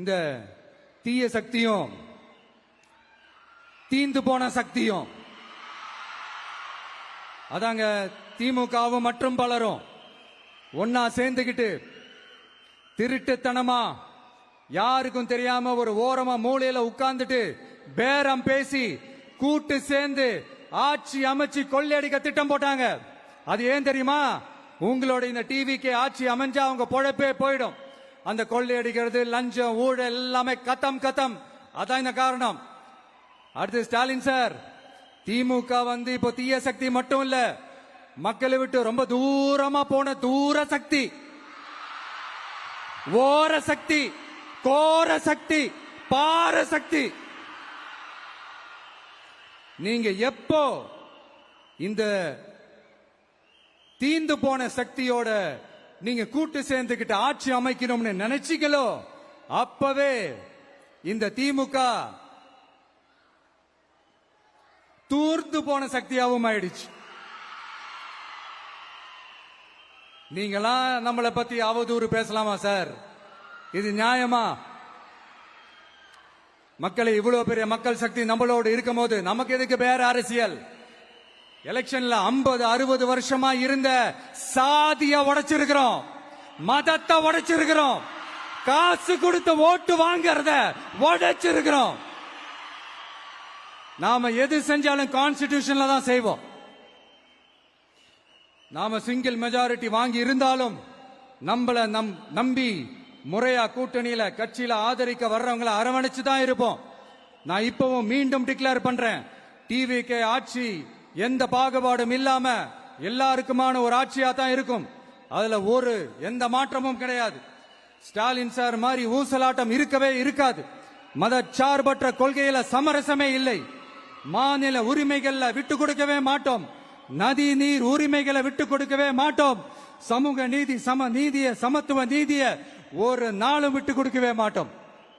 இந்த தீய சக்தியும் தீந்து போன சக்தியும் அதாங்க திமுகவும் மற்றும் பலரும் ஒன்னா சேர்ந்துகிட்டு திருட்டுத்தனமா யாருக்கும் தெரியாம ஒரு ஓரமா மூலையில உட்கார்ந்துட்டு பேரம் பேசி கூட்டு சேர்ந்து ஆட்சி அமைச்சு கொள்ளையடிக்க திட்டம் போட்டாங்க. அது ஏன் தெரியுமா? உங்களோட இந்த டிவிக்கு ஆட்சி அமைஞ்சா அவங்க பொழப்பே போயிடும். அந்த கொள்ளையடிக்கிறது, லஞ்சம், ஊழல் எல்லாமே கத்தம் கத்தம். அதான் இந்த காரணம். அடுத்து ஸ்டாலின் சார், திமுக இப்போ தீய சக்தி மட்டும் இல்ல, மக்களை விட்டு ரொம்ப தூரமா போன தூர சக்தி, ஓர சக்தி, கோர சக்தி, பார சக்தி. நீங்க எப்போ இந்த தீந்து போன சக்தியோட நீங்க கூட்டு சேர்ந்துகிட்டு ஆட்சி அமைக்கணும்னு நினைச்சீங்களோ அப்பவே இந்த திமுக தூர்ந்து போன சக்தியாகவும் ஆயிடுச்சு. நீங்களாம் நம்மளை பத்தி அவதூறு பேசலாமா சார்? இது நியாயமா? மக்களை இவ்வளவு பெரிய மக்கள் சக்தி நம்மளோடு இருக்கும் போது நமக்கு எதுக்கு வேற அரசியல்? எலெக்ஷன்ல 50-60 வருஷமா இருந்த சாதிய உடைச்சிருக்கிறோம், மதத்தை உடைச்சிருக்கிறோம், காசு கொடுத்து ஓட்டு வாங்கறத உடைச்சிருக்கிறோம். நாம எது செஞ்சாலும் கான்ஸ்டிடியூஷன்ல தான் செய்வோம். நாம சிங்கிள் மெஜாரிட்டி வாங்கி இருந்தாலும் நம்மள நம்பி முறையா கூட்டணியில கட்சியில ஆதரிக்க வர்றவங்களை அரவணைச்சு தான் இருப்போம். நான் இப்பவும் மீண்டும் டிக்ளேர் பண்றேன், டிவிகே ஆட்சி எந்த பாகுபாடும் இல்லாம எல்லாருக்குமான ஒரு ஆட்சியா தான் இருக்கும். அதுல எந்த மாற்றமும் கிடையாது. ஸ்டாலின் சார் மாதிரி ஊசலாட்டம் இருக்கவே இருக்காது. மதச்சார்பற்ற கொள்கையில சமரசமே இல்லை. மாநில உரிமைகள்ல விட்டு கொடுக்கவே மாட்டோம். நதி நீர் உரிமைகளை விட்டு கொடுக்கவே மாட்டோம். சமூக நீதி, சம நீதிய, சமத்துவ நீதிய ஒரு நாளும் விட்டு கொடுக்கவே மாட்டோம்.